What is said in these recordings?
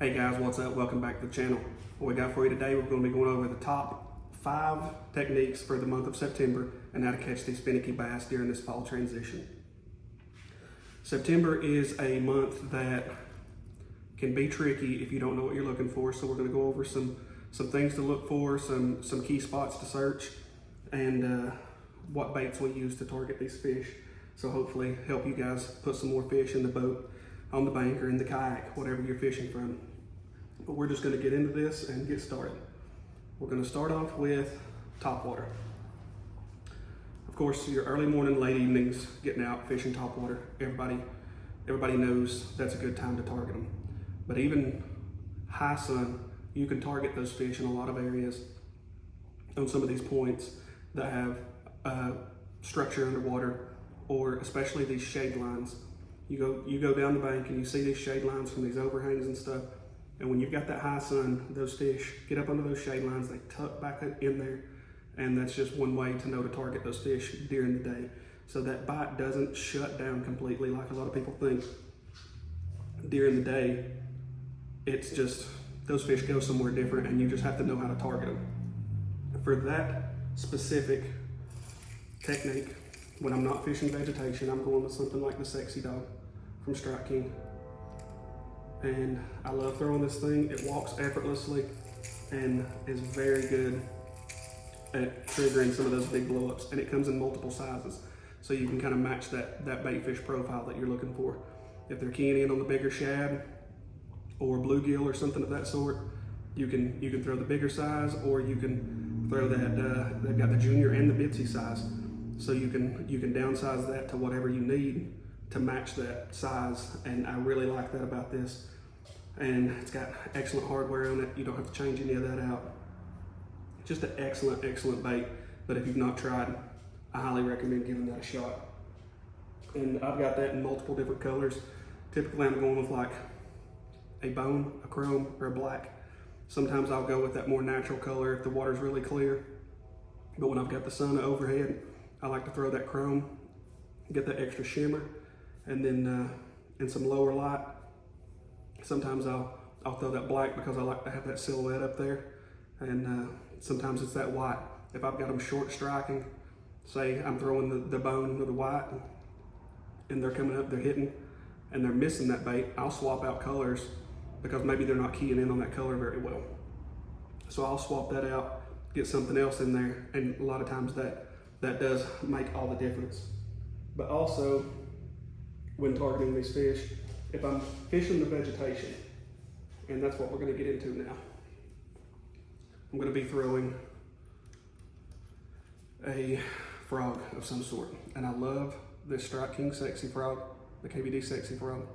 Hey guys, what's up? Welcome back to the channel. What we got for you today, we're going to be going over the top 5 techniques for the month of September and how to catch these finicky bass during this fall transition. September is a month that can be tricky if you don't know what you're looking for, so we're going to go over some things to look for, some key spots to search, and what baits we use to target these fish. So hopefully help you guys put some more fish in the boat, on the bank, or in the kayak, whatever you're fishing from. But we're just going to get into this and get started. We're going to start off with topwater. Of course, your early morning, late evenings, getting out fishing topwater. Everybody knows that's a good time to target them. But even high sun, you can target those fish in a lot of areas on some of these points that have structure underwater, or especially these shade lines. You go down the bank and you see these shade lines from these overhangs and stuff. And when you've got that high sun, those fish get up under those shade lines, they tuck back in there, and that's just one way to know to target those fish during the day. So that bite doesn't shut down completely like a lot of people think. During the day, it's just, those fish go somewhere different and you just have to know how to target them. For that specific technique, when I'm not fishing vegetation, I'm going with something like the Sexy Dog from Strike King. And I love throwing this thing. It walks effortlessly and is very good at triggering some of those big blowups. And it comes in multiple sizes, so you can kind of match that bait fish profile that you're looking for. If they're keying in on the bigger shad or bluegill or something of that sort, you can throw the bigger size, or you can throw that. They've got the junior and the bitsy size, so you can downsize that to whatever you need to match that size. And I really like that about this. And it's got excellent hardware on it. You don't have to change any of that out. Just an excellent bait. But if you've not tried, I highly recommend giving that a shot. And I've got that in multiple different colors. Typically I'm going with like a bone, a chrome, or a black. Sometimes I'll go with that more natural color if the water's really clear. But when I've got the sun overhead, I like to throw that chrome, get that extra shimmer, and then in some lower light, sometimes I'll throw that black because I like to have that silhouette up there. And sometimes it's that white. If I've got them short striking, say I'm throwing the bone or the white, and they're coming up, they're hitting, and they're missing that bait, I'll swap out colors because maybe they're not keying in on that color very well. So I'll swap that out, get something else in there, and a lot of times that does make all the difference. But also, when targeting these fish, if I'm fishing the vegetation, and that's what we're going to get into now, I'm going to be throwing a frog of some sort. And I love this Strike King Sexy Frog, the KVD Sexy Frog.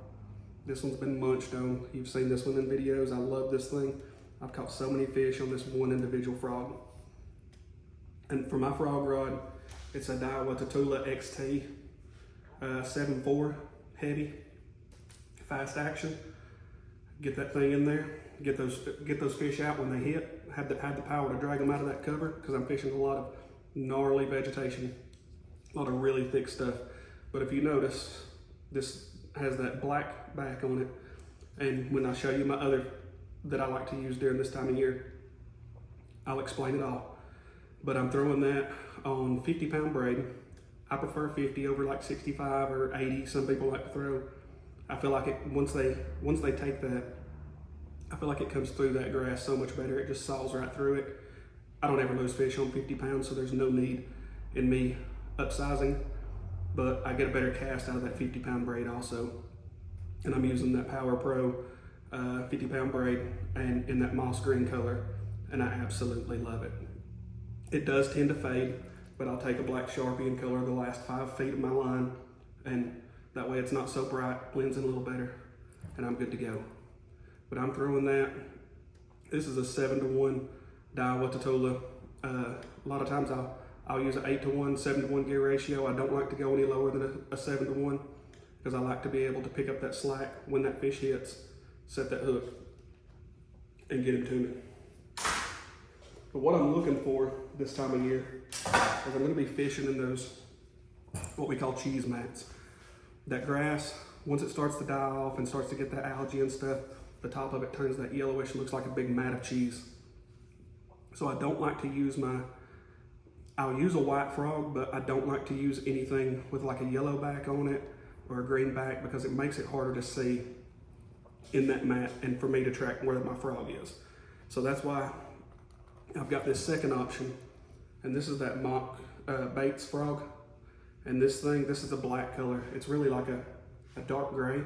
This one's been munched on. You've seen this one in videos. I love this thing. I've caught so many fish on this one individual frog. And for my frog rod, it's a Topwater XT 7.4 heavy, fast action. Get that thing in there, get those fish out when they hit. Have the power to drag them out of that cover, because I'm fishing a lot of gnarly vegetation, a lot of really thick stuff. But if you notice, this has that black back on it. And when I show you my other that I like to use during this time of year, I'll explain it all. But I'm throwing that on 50-pound braid. I prefer 50 over like 65 or 80. Some people like to throw. I feel like once they take that, I feel like it comes through that grass so much better. It just saws right through it. I don't ever lose fish on 50 pounds, so there's no need in me upsizing, but I get a better cast out of that 50-pound braid also. And I'm using that Power Pro 50-pound braid, and in that moss green color, and I absolutely love it. It does tend to fade, but I'll take a black Sharpie and color the last 5 feet of my line, and that way it's not so bright, blends in a little better, and I'm good to go. But I'm throwing that. This is a 7-to-1 Topwater. A lot of times I'll use an 8-to-1, 7-to-1 gear ratio. I don't like to go any lower than a 7-to-1, because I like to be able to pick up that slack when that fish hits, set that hook, and get him to me. But what I'm looking for this time of year is I'm going to be fishing in those, what we call cheese mats. That grass, once it starts to die off and starts to get that algae and stuff, the top of it turns that yellowish and looks like a big mat of cheese. So I don't like to use I'll use a white frog, but I don't like to use anything with like a yellow back on it or a green back, because it makes it harder to see in that mat and for me to track where my frog is. So that's why I've got this second option, and this is that mock Bates frog. And this is a black color. It's really like a dark gray.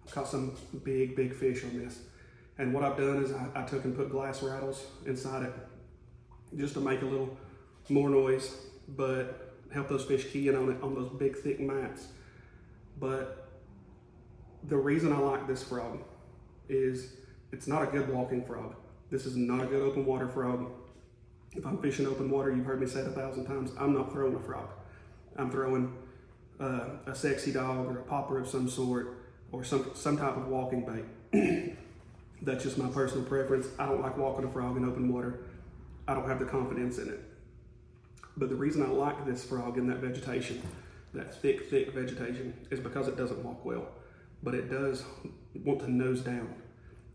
I've caught some big fish on this. And what I've done is I took and put glass rattles inside it just to make a little more noise, but help those fish key in on it on those big thick mats. But the reason I like this frog is it's not a good walking frog. This is not a good open water frog. If I'm fishing open water, you've heard me say it 1,000 times, I'm not throwing a frog. I'm throwing a sexy dog or a popper of some sort, or some type of walking bait. That's just my personal preference. I don't like walking a frog in open water. I don't have the confidence in it. But the reason I like this frog in that vegetation, that thick vegetation, is because it doesn't walk well, but it does want to nose down.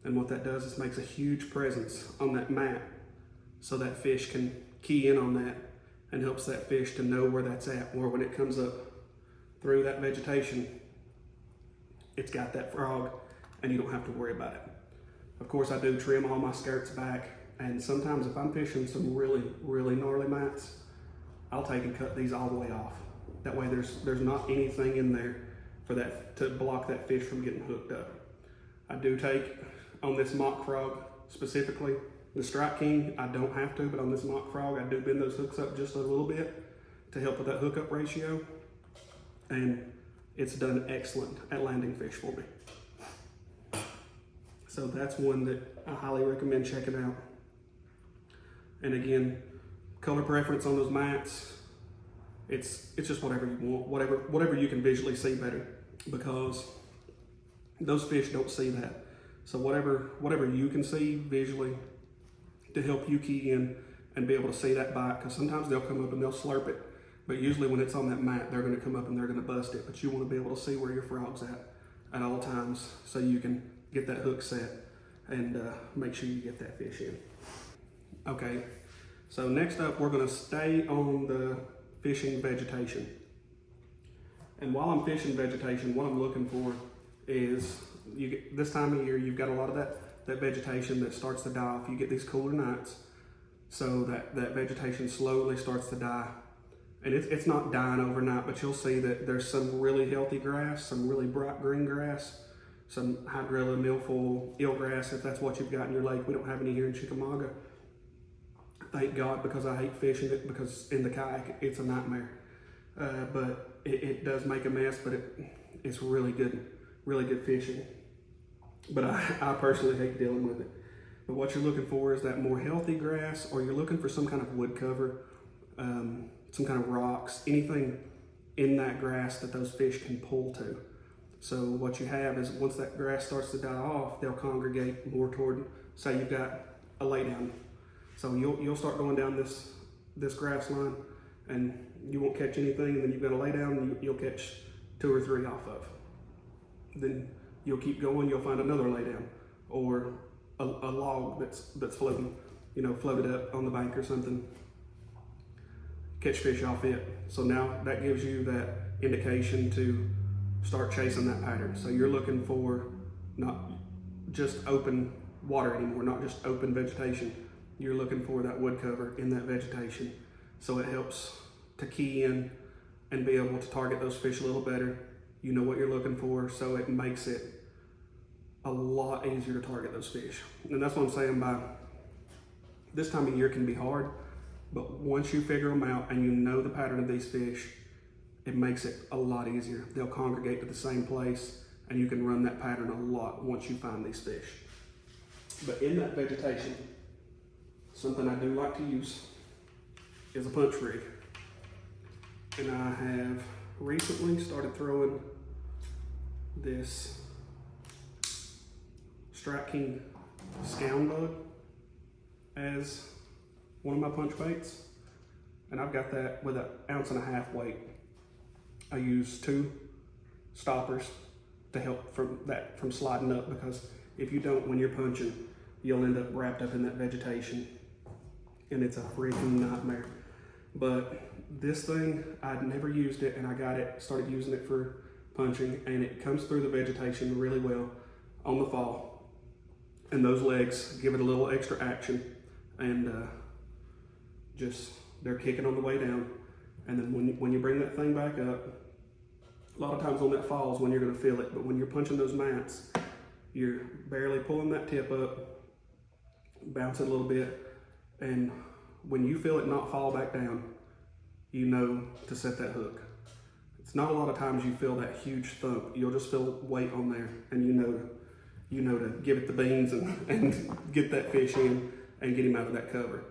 And what that does is makes a huge presence on that mat, so that fish can key in on that and helps that fish to know where that's at, or when it comes up through that vegetation, it's got that frog and you don't have to worry about it. Of course, I do trim all my skirts back, and sometimes if I'm fishing some really gnarly mats, I'll take and cut these all the way off. That way there's not anything in there for that to block that fish from getting hooked up. I do take, on this mock frog specifically, the Strike King, I don't have to, but on this mock frog, I do bend those hooks up just a little bit to help with that hookup ratio. And it's done excellent at landing fish for me. So that's one that I highly recommend checking out. And again, color preference on those mats, it's just whatever you want, whatever you can visually see better, because those fish don't see that. So whatever you can see visually to help you key in and be able to see that bite, because sometimes they'll come up and they'll slurp it, but usually when it's on that mat, they're going to come up and they're going to bust it. But you want to be able to see where your frog's at all times, so you can get that hook set and make sure you get that fish in. Okay, so next up, we're going to stay on the fishing vegetation. And while I'm fishing vegetation, what I'm looking for is, this time of year, you've got a lot of that vegetation that starts to die off. You get these cooler nights, so that vegetation slowly starts to die. And it's not dying overnight, but you'll see that there's some really healthy grass, some really bright green grass, some hydrilla, milfoil, eelgrass, if that's what you've got in your lake. We don't have any here in Chickamauga. Thank God, because I hate fishing it, because in the kayak, it's a nightmare. But it does make a mess, but it's really good fishing. But I personally hate dealing with it. But what you're looking for is that more healthy grass, or you're looking for some kind of wood cover, some kind of rocks, anything in that grass that those fish can pull to. So what you have is, once that grass starts to die off, they'll congregate more toward, say you've got a laydown. So you'll start going down this grass line, and you won't catch anything, and then you've got a laydown, and you'll catch 2 or 3 off of. Then you'll keep going, you'll find another laydown, or a log that's floating, floated up on the bank or something. Catch fish off it. So now that gives you that indication to start chasing that pattern. So you're looking for not just open water anymore, not just open vegetation. You're looking for that wood cover in that vegetation. So it helps to key in and be able to target those fish a little better. You know what you're looking for, so it makes it a lot easier to target those fish. And that's what I'm saying by this time of year can be hard, but once you figure them out and you know the pattern of these fish, it makes it a lot easier. They'll congregate to the same place, and you can run that pattern a lot once you find these fish. But in that vegetation, something I do like to use is a punch rig. And I have recently started throwing this Strike King Scound Bug as one of my punch baits. And I've got that with 1.5 ounce weight. I use 2 stoppers to help from sliding up, because if you don't, when you're punching, you'll end up wrapped up in that vegetation, and it's a freaking nightmare. But this thing, I'd never used it, and I started using it for punching, and it comes through the vegetation really well on the fall. And those legs give it a little extra action, and they're kicking on the way down. And then when you bring that thing back up, a lot of times on that fall is when you're going to feel it, but when you're punching those mats, you're barely pulling that tip up, bouncing a little bit, and when you feel it not fall back down, you know to set that hook. It's not a lot of times you feel that huge thump. You'll just feel weight on there, and you know to give it the beans and get that fish in and get him out of that cover.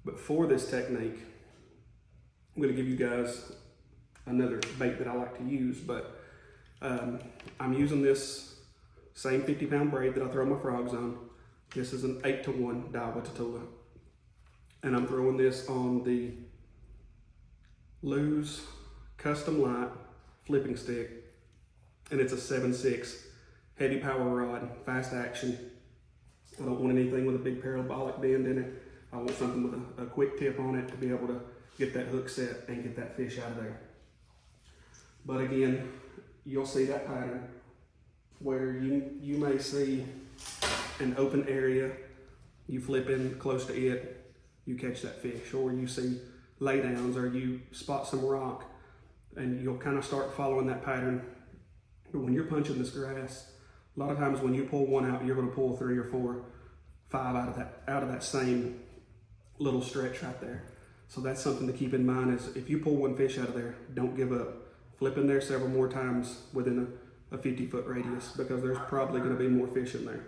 But for this technique, I'm going to give you guys another bait that I like to use, but I'm using this same 50-pound braid that I throw my frogs on. This is an 8-to-1 Daiwa Tatula, and I'm throwing this on the Lew's Custom Light flipping stick, and it's a 7/6 heavy power rod, fast action. I don't want anything with a big parabolic bend in it. I want something with a quick tip on it to be able to get that hook set and get that fish out of there. But again, you'll see that pattern where you may see an open area, you flip in close to it, you catch that fish, or you see laydowns, or you spot some rock, and you'll kind of start following that pattern. But when you're punching this grass, a lot of times when you pull one out, you're going to pull 3 or 4, 5 out of that same little stretch right there. So that's something to keep in mind, is if you pull one fish out of there, don't give up. Flip in there several more times within a 50-foot radius, because there's probably going to be more fish in there.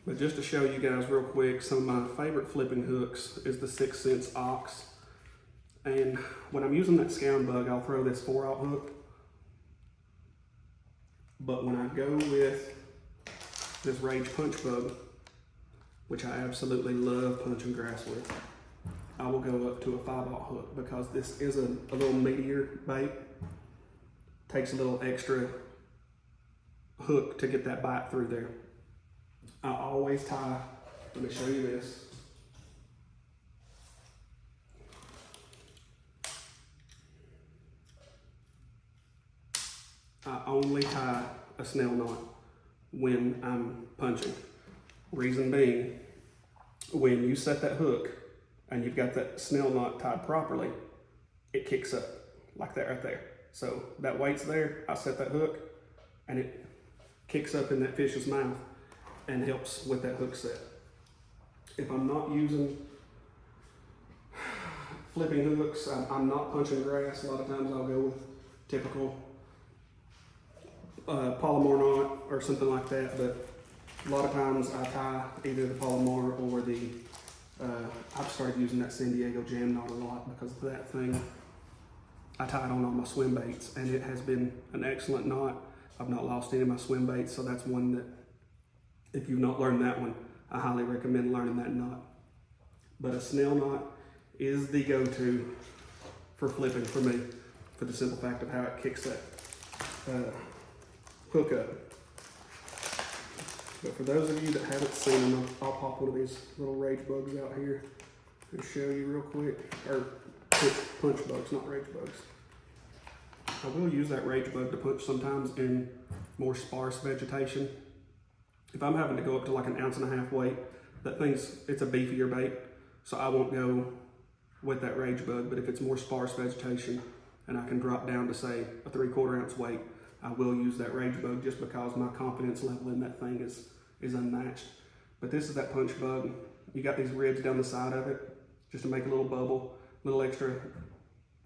But just to show you guys real quick, some of my favorite flipping hooks is the 6 cents Ox. And when I'm using that scound bug, I'll throw this 4/0 hook. But when I go with this Rage Punch Bug, which I absolutely love punching grass with, I will go up to a 5/0 hook, because this is a little meatier bait. Takes a little extra hook to get that bite through there. I always tie, let me show you this. I only tie a snell knot when I'm punching. Reason being, when you set that hook and you've got that snell knot tied properly, it kicks up like that right there. So that weight's there, I set that hook, and it kicks up in that fish's mouth and helps with that hook set. If I'm not using flipping hooks, I'm not punching grass, a lot of times I'll go with typical Palomar knot or something like that, but a lot of times I tie either the Palomar or I've started using that San Diego jam knot a lot, because of that thing. I tie it on all my swim baits, and it has been an excellent knot. I've not lost any of my swim baits, so that's one that, if you've not learned that one, I highly recommend learning that knot. But a snell knot is the go-to for flipping for me, for the simple fact of how it kicks that hook up. But for those of you that haven't seen them, I'll pop one of these little rage bugs out here and show you real quick. Or punch bugs, not rage bugs. I will use that rage bug to punch sometimes in more sparse vegetation. If I'm having to go up to like 1.5 ounce weight, it's a beefier bait, so I won't go with that rage bug. But if it's more sparse vegetation and I can drop down to say a 3/4 ounce weight, I will use that rage bug, just because my confidence level in that thing is unmatched. But this is that punch bug. You got these ribs down the side of it, just to make a little bubble, a little extra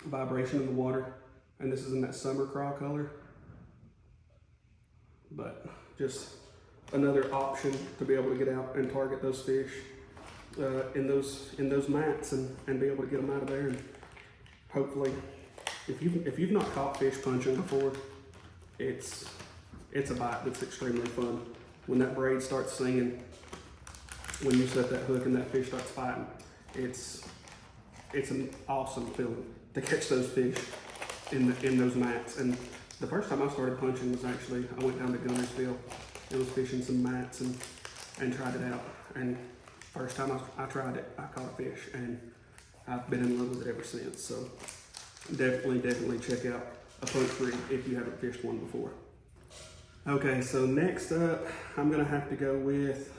vibration in the water. And this is in that summer craw color. But just another option to be able to get out and target those fish in those mats and be able to get them out of there. And hopefully, if you've not caught fish punching before, it's a bite that's extremely fun. When that braid starts singing, when you set that hook and that fish starts fighting, it's an awesome feeling to catch those fish in those mats. And The first time I started punching was actually, I went down to Gunnersville and was fishing some mats and tried it out. And first time I tried it, I caught a fish, and I've been in love with it ever since. So definitely check out a punch rig if you haven't fished one before. Okay, so next up, I'm gonna have to go with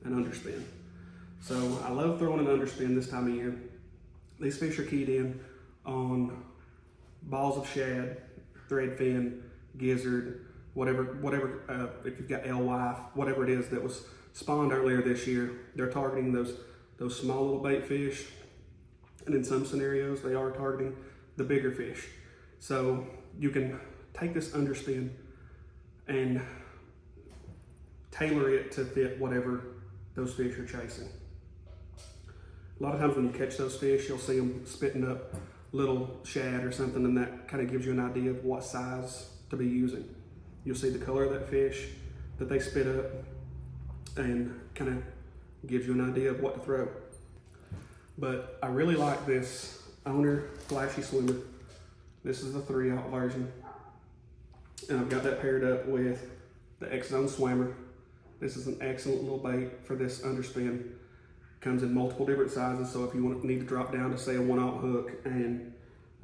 an underspin. So I love throwing an underspin this time of year. These fish are keyed in on balls of shad, threadfin, gizzard, whatever, if you've got alewife, whatever it is that was spawned earlier this year. They're targeting those small little bait fish, and in some scenarios they are targeting the bigger fish. So you can take this underspin and tailor it to fit whatever those fish are chasing. A lot of times when you catch those fish, you'll see them spitting up little shad or something, and that kind of gives you an idea of what size to be using. You'll see the color of that fish that they spit up and kind of gives you an idea of what to throw. But I really like this Owner Flashy Swimmer. This is the 3/0 version. And I've got that paired up with the X-Zone Swimmer. This is an excellent little bait for this underspin. Comes in multiple different sizes, so if you need to drop down to say a 1/0 hook, and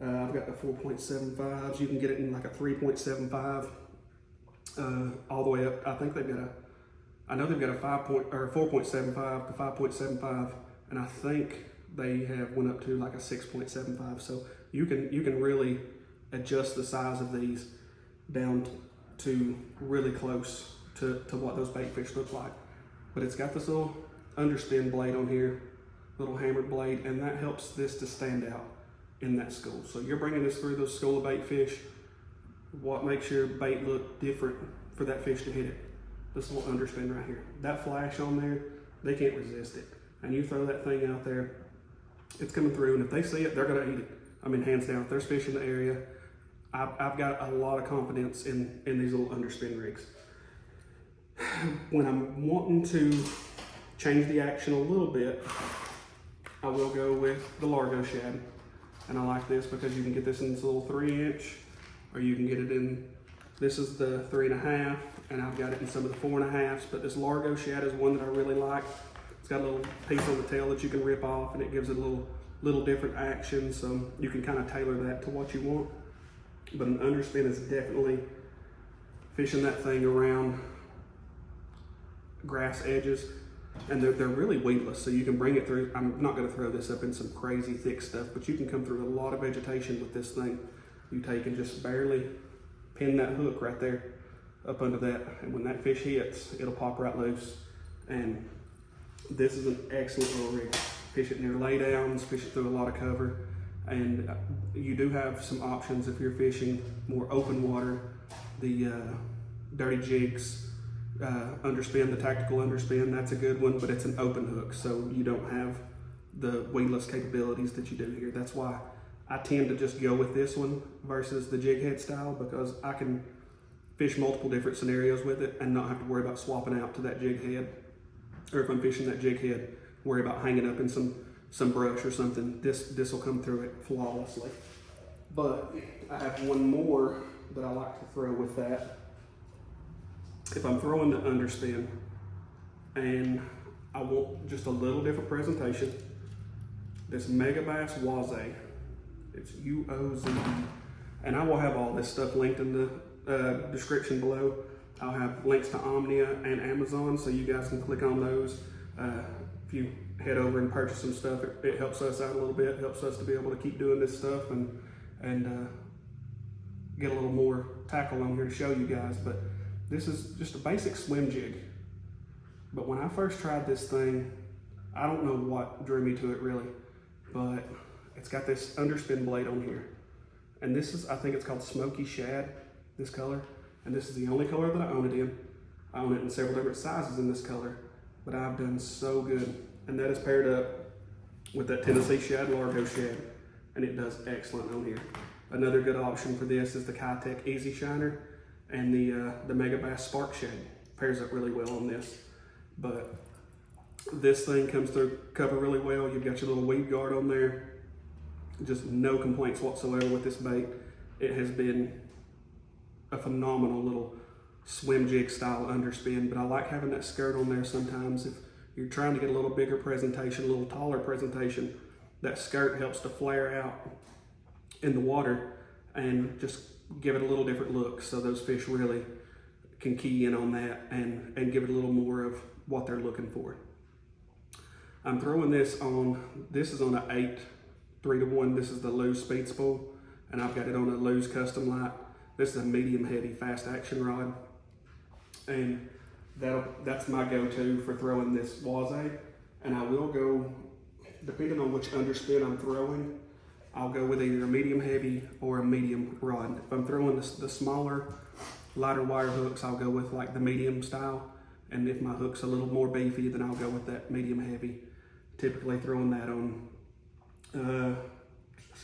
I've got the 4.75s, you can get it in like a 3.75 all the way up. I think they've got I know they've got a 4.75 to 5.75, and I think they have went up to like a 6.75. So you can really adjust the size of these down to really close to what those bait fish look like. But it's got this little underspin blade on here, little hammered blade, and that helps this to stand out in that school. So you're bringing this through those school of bait fish. What makes your bait look different for that fish to hit it? This little underspin right here. That flash on there, they can't resist it. And you throw that thing out there, it's coming through, and if they see it, they're gonna eat it. I mean, hands down, if there's fish in the area, I've got a lot of confidence in these little underspin rigs. When I'm wanting to change the action a little bit, I will go with the Largo shad. And I like this because you can get this in this little 3-inch, or you can get it in, this is the 3.5, and I've got it in some of the 4.5s, but this Largo shad is one that I really like. It's got a little piece on the tail that you can rip off, and it gives it a little different action, so you can kind of tailor that to what you want. But an underspin is definitely fishing that thing around grass edges, and they're really weedless, so you can bring it through. I'm not going to throw this up in some crazy thick stuff, but you can come through a lot of vegetation with this thing. You take and just barely pin that hook right there up under that, and when that fish hits, it'll pop right loose. And this is an excellent little rig. Fish it near laydowns, fish it through a lot of cover, and you do have some options if you're fishing more open water. The dirty jigs underspin, the tactical underspin, that's a good one, but it's an open hook, so you don't have the weedless capabilities that you do here. That's why I tend to just go with this one versus the jig head style, because I can fish multiple different scenarios with it and not have to worry about swapping out to that jig head. Or if I'm fishing that jig head, worry about hanging up in some brush or something. This will come through it flawlessly. But I have one more that I like to throw with that. If I'm throwing the underspin and I want just a little different presentation, this Megabass Waze, it's UOZE, and I will have all this stuff linked in the description below. I'll have links to Omnia and Amazon, so you guys can click on those. If you head over and purchase some stuff, it helps us out a little bit, helps us to be able to keep doing this stuff and get a little more tackle on here to show you guys. But this is just a basic swim jig. But when I first tried this thing, I don't know what drew me to it really, but it's got this underspin blade on here. And this is, I think it's called Smoky Shad, this color. And this is the only color that I own it in. I own it in several different sizes in this color, but I've done so good. And that is paired up with that Tennessee Shad, Largo Shad, and it does excellent on here. Another good option for this is the Kitech Easy Shiner and the Megabass Spark Shad. Pairs up really well on this. But this thing comes through cover really well. You've got your little weed guard on there. Just no complaints whatsoever with this bait. It has been a phenomenal little swim jig style underspin, but I like having that skirt on there sometimes. If you're trying to get a little bigger presentation, a little taller presentation, that skirt helps to flare out in the water and just give it a little different look, so those fish really can key in on that and give it a little more of what they're looking for. I'm throwing this is on an 8 3-to-1. This is the Lew's Speed Spool, and I've got it on a Lew's Custom Light. This is a medium heavy fast action rod, and that's my go-to for throwing this wazay. And I will go, depending on which underspin I'm throwing, I'll go with either a medium heavy or a medium rod. If I'm throwing the smaller, lighter wire hooks, I'll go with like the medium style. And if my hook's a little more beefy, then I'll go with that medium heavy. Typically throwing that on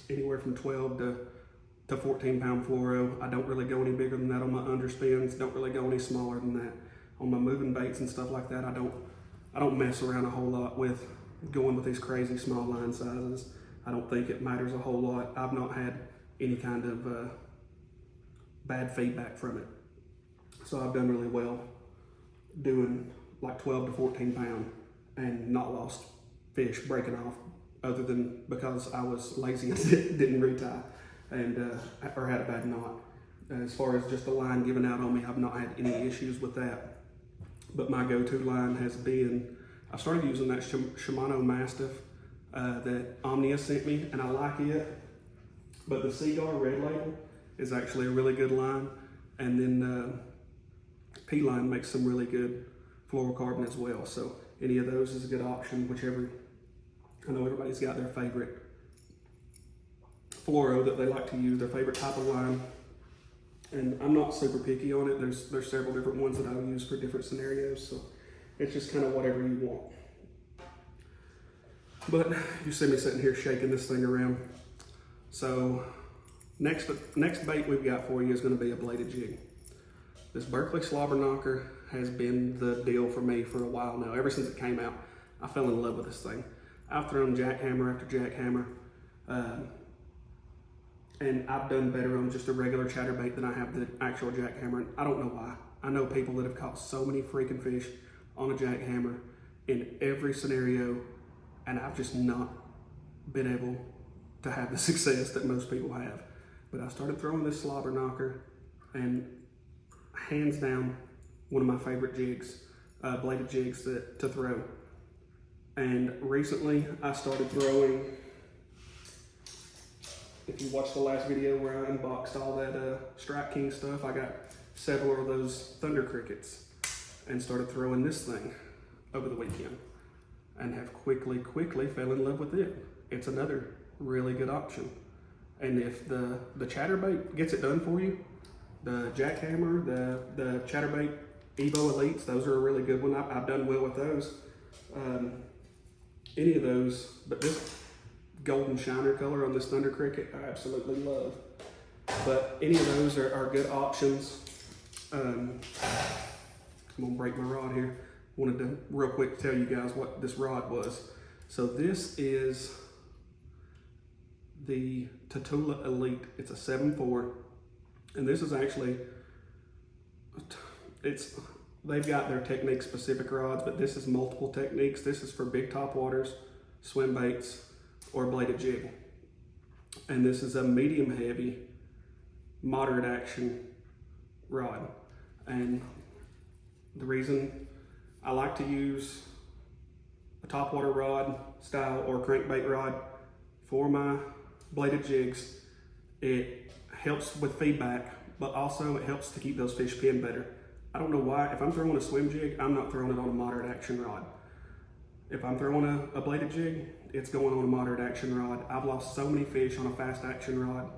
anywhere from 12 to 14 pound fluoro. I don't really go any bigger than that on my underspins. Don't really go any smaller than that. On my moving baits and stuff like that, I don't mess around a whole lot with going with these crazy small line sizes. I don't think it matters a whole lot. I've not had any kind of bad feedback from it. So I've done really well doing like 12 to 14 pound and not lost fish breaking off, other than because I was lazy and didn't retie or had a bad knot. As far as just the line giving out on me, I've not had any issues with that. But my go-to line has been, I started using that Shimano Mastiff that Omnia sent me, and I like it. But the Seaguar Red Label is actually a really good line. And then P-Line makes some really good fluorocarbon as well. So any of those is a good option, whichever. I know everybody's got their favorite fluoro that they like to use, their favorite type of line. And I'm not super picky on it. There's several different ones that I'll use for different scenarios. So it's just kind of whatever you want. But you see me sitting here shaking this thing around. So next bait we've got for you is going to be a bladed jig. This Berkley Slobber Knocker has been the deal for me for a while now. Ever since it came out, I fell in love with this thing. I've thrown jackhammer after jackhammer, and I've done better on just a regular chatterbait than I have the actual jackhammer. I don't know why. I know people that have caught so many freaking fish on a jackhammer in every scenario, and I've just not been able to have the success that most people have. But I started throwing this Slobber Knocker, and hands down, one of my favorite jigs, bladed jigs to throw. And recently I started throwing, if you watched the last video where I unboxed all that Strike King stuff, I got several of those Thunder Crickets and started throwing this thing over the weekend, and have quickly fell in love with it. It's another really good option. And if the chatterbait gets it done for you, the jackhammer, the chatterbait Evo Elites, those are a really good one. I've done well with those. Any of those, but this golden shiner color on this Thunder Cricket, I absolutely love. But any of those are good options. I'm gonna break my rod here. Wanted to real quick tell you guys what this rod was. So this is the Tatula Elite. It's a 7.4, and this is actually, they've got their technique specific rods, but this is multiple techniques. This is for big top waters, swim baits, or bladed jig. And this is a medium heavy, moderate action rod. And the reason I like to use a topwater rod style or crankbait rod for my bladed jigs, it helps with feedback, but also it helps to keep those fish pinned better. I don't know why, if I'm throwing a swim jig, I'm not throwing it on a moderate action rod. If I'm throwing a bladed jig, it's going on a moderate action rod. I've lost so many fish on a fast action rod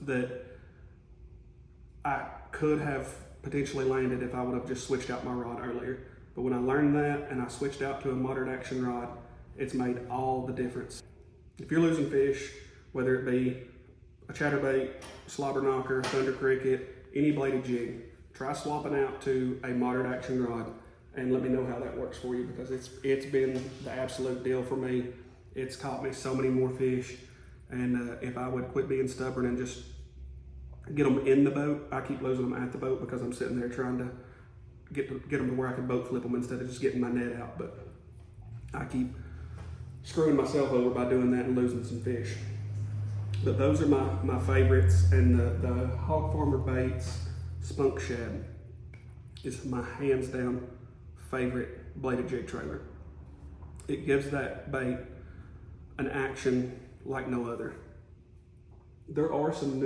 that I could have potentially landed if I would have just switched out my rod earlier. But when I learned that and I switched out to a moderate action rod, it's made all the difference. If you're losing fish, whether it be a chatterbait, slobber knocker, thunder cricket, any bladed jig, try swapping out to a moderate action rod and let me know how that works for you, because it's been the absolute deal for me. It's caught me so many more fish And if I would quit being stubborn and just get them in the boat, I keep losing them at the boat because I'm sitting there trying to get them to where I can boat flip them instead of just getting my net out. But I keep screwing myself over by doing that and losing some fish. But those are my favorites, and the Hog Farmer Baits Spunk Shad is my hands down favorite bladed jig trailer. It gives that bait an action like no other. There are some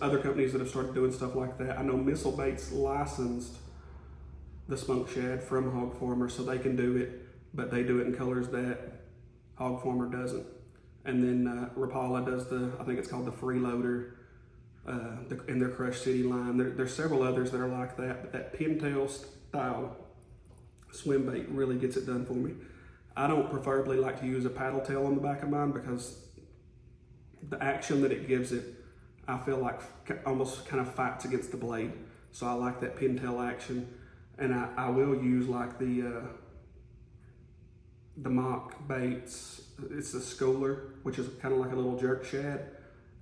other companies that have started doing stuff like that. I know Missile Baits licensed the Spunk Shad from Hog Farmer, so they can do it, but they do it in colors that Hog Farmer doesn't. And then Rapala does I think it's called the Freeloader, in their Crush City line. There's several others that are like that, but that pintail style swim bait really gets it done for me. I don't preferably like to use a paddle tail on the back of mine because the action that it gives it, I feel like almost kind of fights against the blade. So I like that pintail action. And I will use like the mock baits. It's the Schooler, which is kind of like a little jerk shad,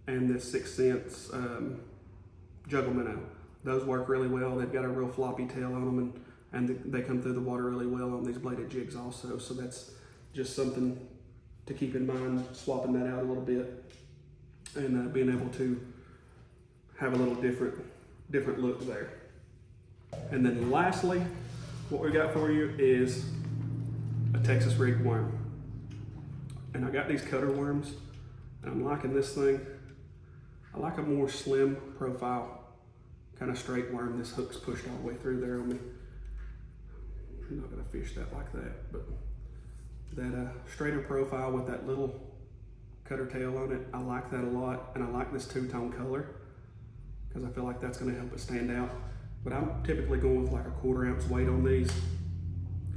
and the 6 Cents juggle minnow. Those work really well. They've got a real floppy tail on them, and they come through the water really well on these bladed jigs also. So that's just something to keep in mind, swapping that out a little bit and being able to have a little different look there. And then lastly, what we got for you is a Texas rig worm. And I got these cutter worms, and I'm liking this thing. I like a more slim profile, kind of straight worm. This hook's pushed all the way through there on me. I'm not gonna fish that like that, but that straighter profile with that little cutter tail on it, I like that a lot. And I like this two-tone color because I feel like that's gonna help it stand out. But I'm typically going with like a 1/4 ounce weight on these,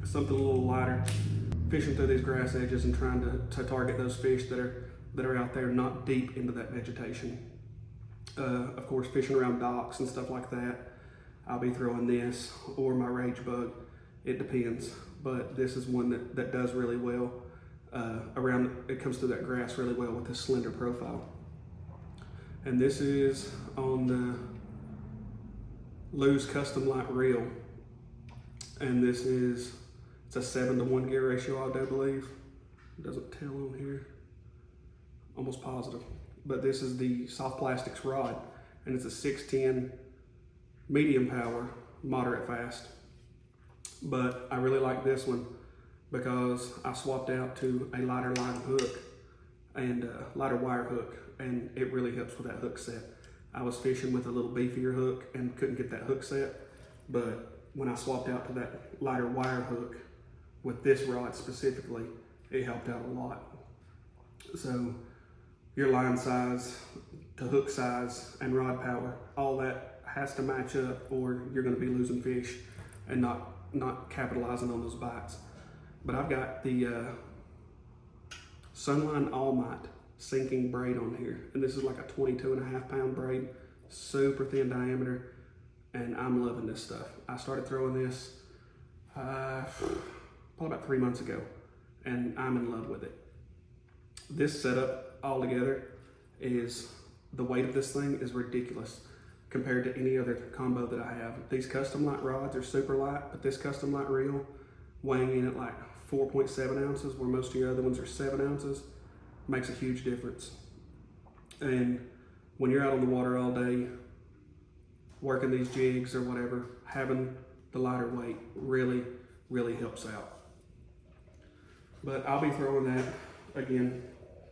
something a little lighter, fishing through these grass edges and trying to target those fish that are out there not deep into that vegetation. Of course, fishing around docks and stuff like that, I'll be throwing this or my Rage Bug. It depends, but this is one that does really well it comes through that grass really well with this slender profile. And this is on the Lew's Custom Light Reel, and it's a 7-to-1 gear ratio, I do believe. It doesn't tell on here, almost positive. But this is the soft plastics rod, and it's a 610 medium power, moderate fast. But I really like this one because I swapped out to a lighter line hook and lighter wire hook, and it really helps with that hook set. I was fishing with a little beefier hook and couldn't get that hook set, but when I swapped out to that lighter wire hook with this rod specifically, it helped out a lot. So your line size to hook size and rod power, all that has to match up, or you're going to be losing fish and not capitalizing on those bites. But I've got the Sunline All Might sinking braid on here, and this is like a 22.5 pound braid, super thin diameter, and I'm loving this stuff. I started throwing this probably about 3 months ago, and I'm in love with it. This setup altogether is, the weight of this thing is ridiculous compared to any other combo that I have. These custom light rods are super light, but this custom light reel weighing in at like 4.7 ounces, where most of your other ones are 7 ounces, makes a huge difference. And when you're out on the water all day, working these jigs or whatever, having the lighter weight really, really helps out. But I'll be throwing that, again,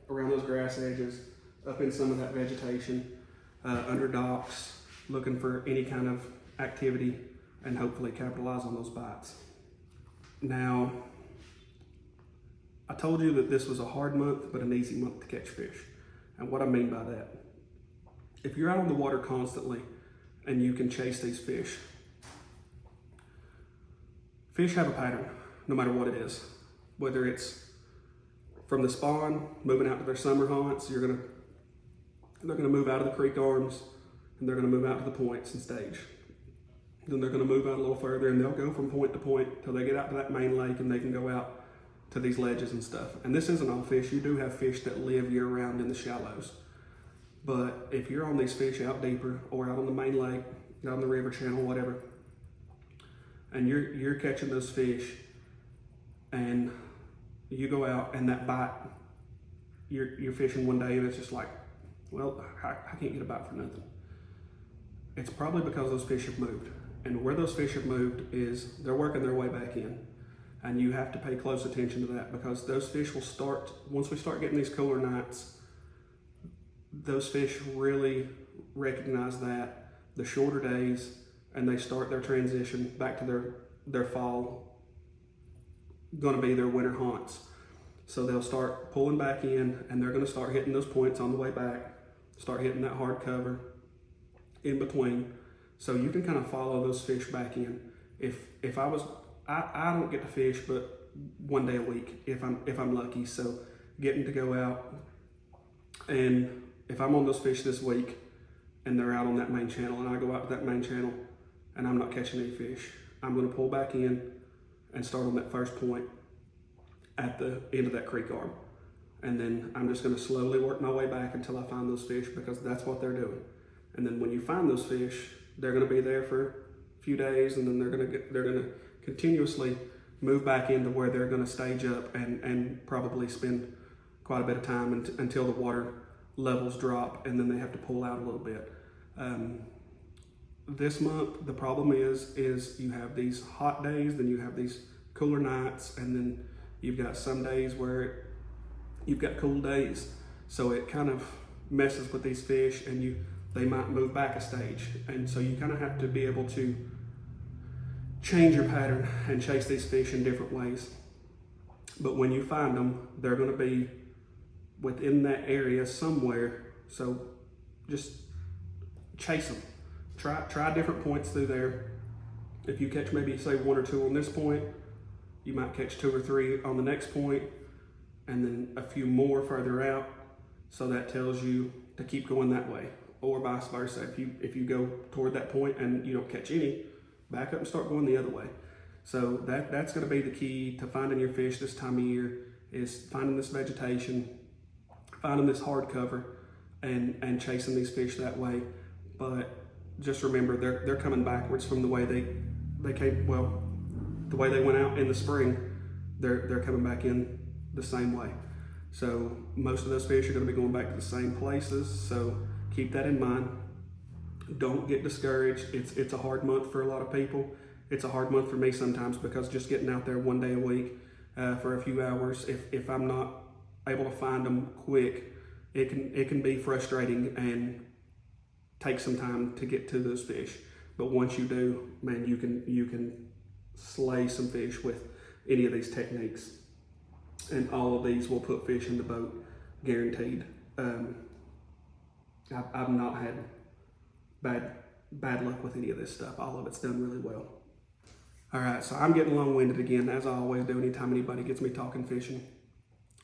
around those grass edges, up in some of that vegetation, under docks, looking for any kind of activity and hopefully capitalize on those bites. Now, I told you that this was a hard month, but an easy month to catch fish. And what I mean by that, if you're out on the water constantly and you can chase these fish have a pattern, no matter what it is. Whether it's from the spawn, moving out to their summer haunts, they're gonna move out of the creek arms, and they're gonna move out to the points and stage. Then they're gonna move out a little further, and they'll go from point to point till they get out to that main lake, and they can go out these ledges and stuff. And this isn't all fish. You do have fish that live year round in the shallows. But if you're on these fish out deeper or out on the main lake, down the river channel, whatever, and you're catching those fish and you go out and that bite, you're fishing one day and it's just like, well, I can't get a bite for nothing. It's probably because those fish have moved. And where those fish have moved is they're working their way back in. And you have to pay close attention to that, because those fish will start, once we start getting these cooler nights, those fish really recognize that, the shorter days, and they start their transition back to their fall, gonna be their winter haunts. So they'll start pulling back in, and they're gonna start hitting those points on the way back, start hitting that hard cover in between. So you can kind of follow those fish back in. If I don't get to fish but one day a week if I'm lucky. So getting to go out, and if I'm on those fish this week and they're out on that main channel and I go out to that main channel and I'm not catching any fish, I'm going to pull back in and start on that first point at the end of that creek arm. And then I'm just going to slowly work my way back until I find those fish, because that's what they're doing. And then when you find those fish, they're going to be there for a few days, and then they're going to continuously move back into where they're going to stage up and probably spend quite a bit of time until the water levels drop, and then they have to pull out a little bit. This month, the problem is you have these hot days, then you have these cooler nights, and then you've got some days where you've got cool days. So it kind of messes with these fish, and they might move back a stage. And so you kind of have to be able to change your pattern and chase these fish in different ways. But when you find them, they're going to be within that area somewhere. So just chase them. Try different points through there. If you catch maybe say 1 or 2 on this point, you might catch 2 or 3 on the next point, and then a few more further out. So that tells you to keep going that way, or vice versa. If you go toward that point and you don't catch any, back up and start going the other way. So that's going to be the key to finding your fish this time of year, is finding this vegetation, finding this hard cover, and chasing these fish that way. But just remember, they're coming backwards from the way they came. Well, the way they went out in the spring, they're coming back in the same way. So most of those fish are going to be going back to the same places. So keep that in mind. Don't get discouraged. It's a hard month for a lot of people. It's a hard month for me sometimes, because just getting out there one day a week for a few hours, if I'm not able to find them quick, it can be frustrating and take some time to get to those fish. But once you do, man, you can slay some fish with any of these techniques. And all of these will put fish in the boat, guaranteed. I've not had bad luck with any of this stuff. All of it's done really well. All right, so I'm getting long-winded again, as I always do anytime anybody gets me talking fishing.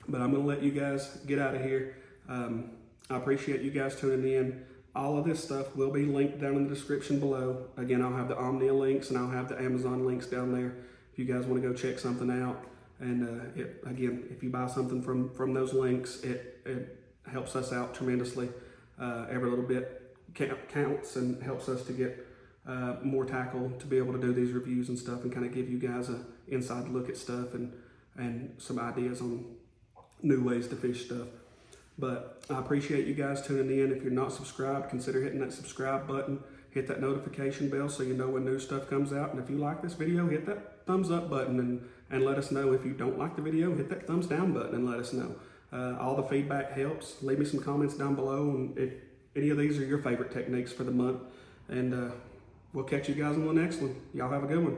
But I'm gonna let you guys get out of here. I appreciate you guys tuning in. All of this stuff will be linked down in the description below. Again, I'll have the Omnia links and I'll have the Amazon links down there if you guys want to go check something out. And again, if you buy something from those links, it helps us out tremendously. Every little bit counts and helps us to get more tackle to be able to do these reviews and stuff, and kind of give you guys an inside look at stuff and some ideas on new ways to fish stuff. But I appreciate you guys tuning in. If you're not subscribed, consider hitting that subscribe button. Hit that notification bell so you know when new stuff comes out. And if you like this video, hit that thumbs up button and let us know. If you don't like the video, hit that thumbs down button and let us know. All the feedback helps. Leave me some comments down below, and if any of these are your favorite techniques for the month. And we'll catch you guys on the next one. Y'all have a good one.